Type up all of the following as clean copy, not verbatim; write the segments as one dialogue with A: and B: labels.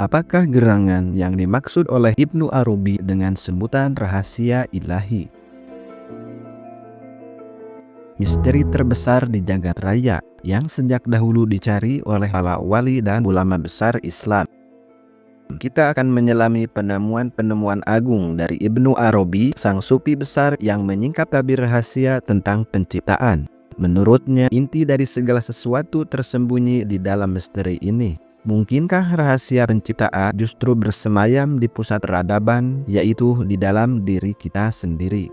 A: Apakah gerangan yang dimaksud oleh Ibnu Arabi dengan sebutan rahasia ilahi? Misteri terbesar di jagat raya yang sejak dahulu dicari oleh para wali dan ulama besar Islam. Kita akan menyelami penemuan-penemuan agung dari Ibnu Arabi, sang sufi besar yang menyingkap tabir rahasia tentang penciptaan. Menurutnya, inti dari segala sesuatu tersembunyi di dalam misteri ini. Mungkinkah rahasia penciptaan justru bersemayam di pusat peradaban, yaitu di dalam diri kita sendiri?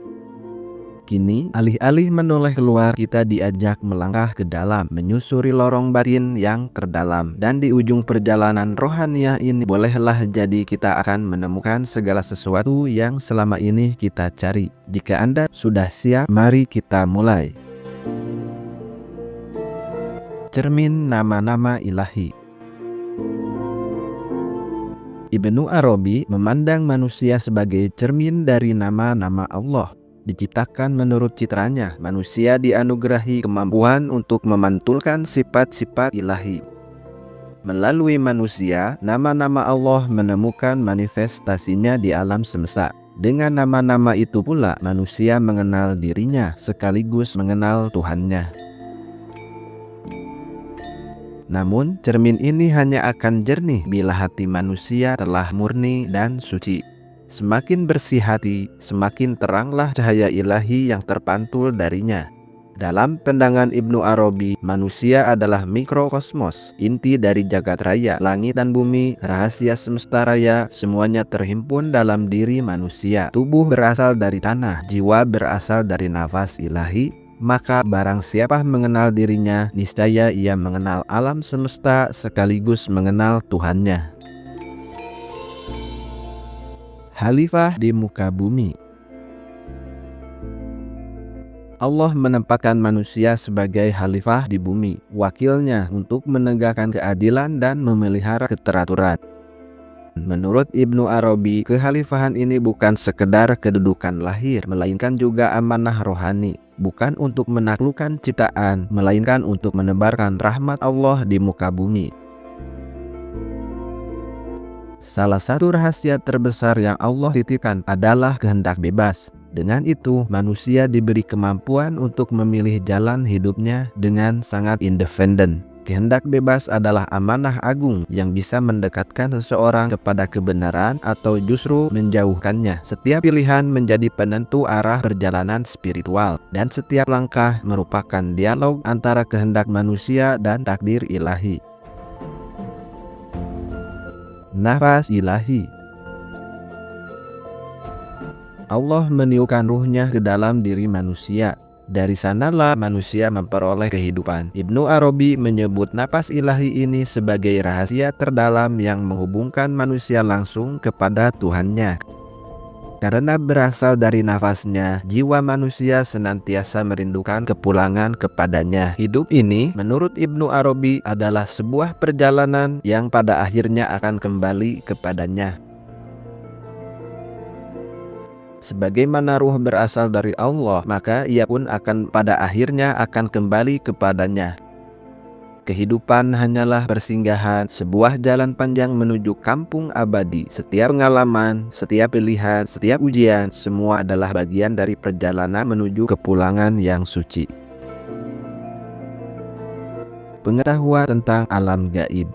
A: Kini, alih-alih menoleh keluar, kita diajak melangkah ke dalam, menyusuri lorong batin yang terdalam. Dan di ujung perjalanan rohaniah ini, bolehlah jadi kita akan menemukan segala sesuatu yang selama ini kita cari. Jika Anda sudah siap, mari kita mulai. Cermin nama-nama ilahi. Ibnu Arabi memandang manusia sebagai cermin dari nama-nama Allah. Diciptakan menurut citranya, manusia dianugerahi kemampuan untuk memantulkan sifat-sifat ilahi. Melalui manusia, nama-nama Allah menemukan manifestasinya di alam semesta. Dengan nama-nama itu pula, manusia mengenal dirinya sekaligus mengenal Tuhannya. Namun, cermin ini hanya akan jernih bila hati manusia telah murni dan suci. Semakin bersih hati, semakin teranglah cahaya ilahi yang terpantul darinya. Dalam pandangan Ibnu Arabi, manusia adalah mikrokosmos, inti dari jagat raya, langit dan bumi, rahasia semesta raya, semuanya terhimpun dalam diri manusia. Tubuh berasal dari tanah, jiwa berasal dari nafas ilahi. Maka barang siapa mengenal dirinya, niscaya ia mengenal alam semesta sekaligus mengenal Tuhannya. Khalifah di muka bumi. Allah menempatkan manusia sebagai khalifah di bumi, wakilnya untuk menegakkan keadilan dan memelihara keteraturan. Menurut Ibnu Arabi, kekhalifahan ini bukan sekedar kedudukan lahir, melainkan juga amanah rohani. Bukan untuk menaklukkan ciptaan, melainkan untuk menebarkan rahmat Allah di muka bumi. Salah satu rahasia terbesar yang Allah titipkan adalah kehendak bebas. Dengan itu, manusia diberi kemampuan untuk memilih jalan hidupnya dengan sangat independen. Kehendak bebas adalah amanah agung yang bisa mendekatkan seseorang kepada kebenaran atau justru menjauhkannya. Setiap pilihan menjadi penentu arah perjalanan spiritual, dan setiap langkah merupakan dialog antara kehendak manusia dan takdir ilahi. Nafas ilahi. Allah meniupkan ruhnya ke dalam diri manusia. Dari sanalah manusia memperoleh kehidupan. Ibnu Arabi menyebut napas ilahi ini sebagai rahasia terdalam yang menghubungkan manusia langsung kepada Tuhannya. Karena berasal dari nafasnya, jiwa manusia senantiasa merindukan kepulangan kepadanya. Hidup ini, menurut Ibnu Arabi, adalah sebuah perjalanan yang pada akhirnya akan kembali kepadanya. Sebagaimana ruh berasal dari Allah, maka ia pun pada akhirnya akan kembali kepadanya. Kehidupan hanyalah persinggahan, sebuah jalan panjang menuju kampung abadi. Setiap pengalaman, setiap pilihan, setiap ujian, semua adalah bagian dari perjalanan menuju kepulangan yang suci. Pengetahuan tentang alam gaib.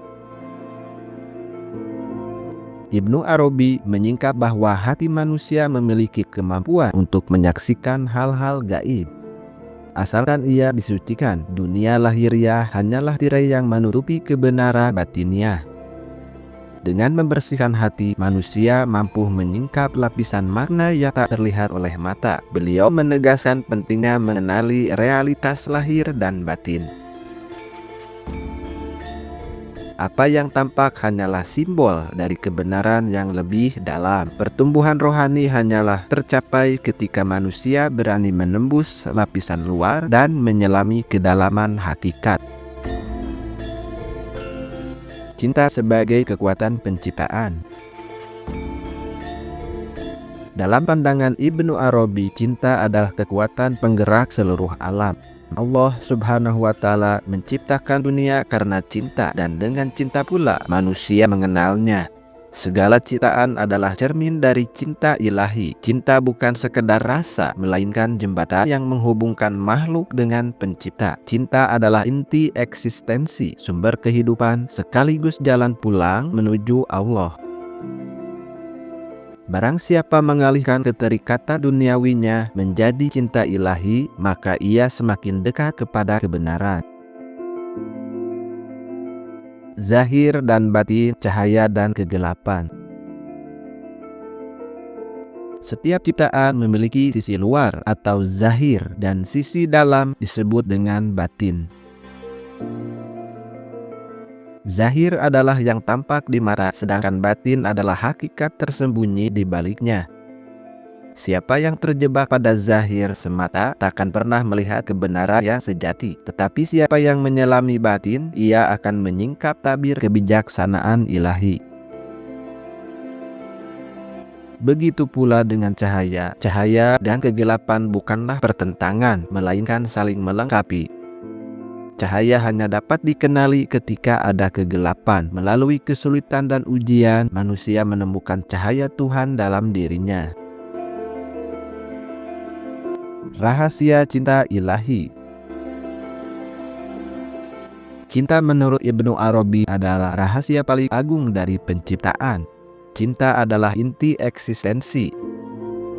A: Ibnu Arabi menyingkap bahwa hati manusia memiliki kemampuan untuk menyaksikan hal-hal gaib. Asalkan ia disucikan, dunia lahiriah hanyalah tirai yang menutupi kebenaran batiniah. Dengan membersihkan hati, manusia mampu menyingkap lapisan makna yang tak terlihat oleh mata. Beliau menegaskan pentingnya mengenali realitas lahir dan batin. Apa yang tampak hanyalah simbol dari kebenaran yang lebih dalam. Pertumbuhan rohani hanyalah tercapai ketika manusia berani menembus lapisan luar dan menyelami kedalaman hakikat. Cinta sebagai kekuatan penciptaan. Dalam pandangan Ibnu Arabi, cinta adalah kekuatan penggerak seluruh alam. Allah Subhanahu wa Ta'ala menciptakan dunia karena cinta, dan dengan cinta pula manusia mengenalnya. Segala ciptaan adalah cermin dari cinta ilahi. Cinta bukan sekedar rasa, melainkan jembatan yang menghubungkan makhluk dengan pencipta. Cinta adalah inti eksistensi, sumber kehidupan, sekaligus jalan pulang menuju Allah. Barang siapa mengalihkan keterikatan duniawinya menjadi cinta ilahi, maka ia semakin dekat kepada kebenaran. Zahir dan batin, cahaya dan kegelapan. Setiap ciptaan memiliki sisi luar atau zahir dan sisi dalam disebut dengan batin. Zahir adalah yang tampak di mata, sedangkan batin adalah hakikat tersembunyi di baliknya. Siapa yang terjebak pada zahir semata takkan pernah melihat kebenaran yang sejati. Tetapi siapa yang menyelami batin, ia akan menyingkap tabir kebijaksanaan ilahi. Begitu pula dengan cahaya. Cahaya dan kegelapan bukanlah pertentangan, melainkan saling melengkapi. Cahaya hanya dapat dikenali ketika ada kegelapan. Melalui kesulitan dan ujian, manusia menemukan cahaya Tuhan dalam dirinya. Rahasia cinta ilahi. Cinta menurut Ibnu Arabi adalah rahasia paling agung dari penciptaan. Cinta adalah inti eksistensi.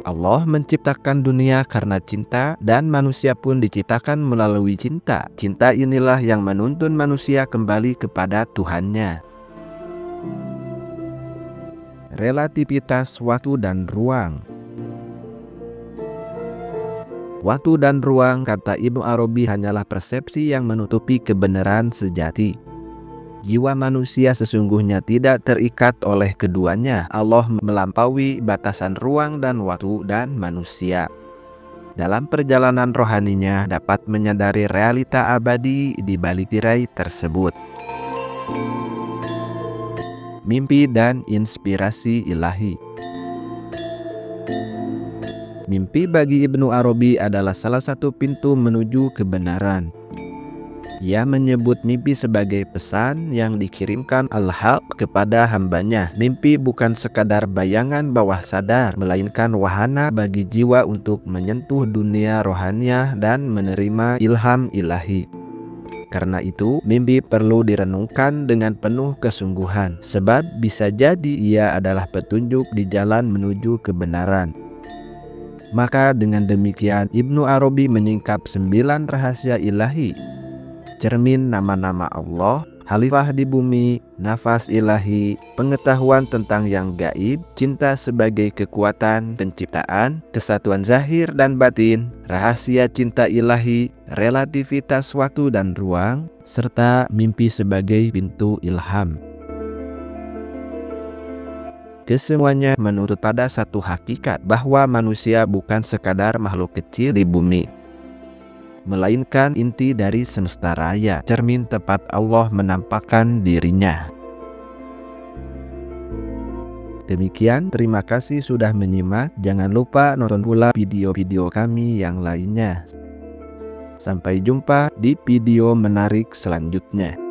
A: Allah menciptakan dunia karena cinta, dan manusia pun diciptakan melalui cinta. Cinta inilah yang menuntun manusia kembali kepada Tuhannya. Relativitas waktu dan ruang. Waktu dan ruang, kata Ibnu Arabi, hanyalah persepsi yang menutupi kebenaran sejati. Jiwa manusia sesungguhnya tidak terikat oleh keduanya. Allah melampaui batasan ruang dan waktu, dan manusia dalam perjalanan rohaninya dapat menyadari realita abadi di balik tirai tersebut. Mimpi dan inspirasi ilahi. Mimpi bagi Ibnu Arabi adalah salah satu pintu menuju kebenaran. Ia menyebut mimpi sebagai pesan yang dikirimkan Al-Haq kepada hambanya. Mimpi bukan sekadar bayangan bawah sadar, melainkan wahana bagi jiwa untuk menyentuh dunia rohaniah dan menerima ilham ilahi. Karena itu, mimpi perlu direnungkan dengan penuh kesungguhan, sebab bisa jadi ia adalah petunjuk di jalan menuju kebenaran. Maka dengan demikian Ibnu Arabi menyingkap 9 rahasia ilahi, cermin nama-nama Allah, khalifah di bumi, nafas ilahi, pengetahuan tentang yang gaib, cinta sebagai kekuatan penciptaan, kesatuan zahir dan batin, rahasia cinta ilahi, relativitas waktu dan ruang, serta mimpi sebagai pintu ilham. Kesemuanya menuntut pada satu hakikat, bahwa manusia bukan sekadar makhluk kecil di bumi, melainkan inti dari semesta raya, cermin tempat Allah menampakkan dirinya. Demikian, terima kasih sudah menyimak. Jangan lupa nonton pula video-video kami yang lainnya. Sampai jumpa di video menarik selanjutnya.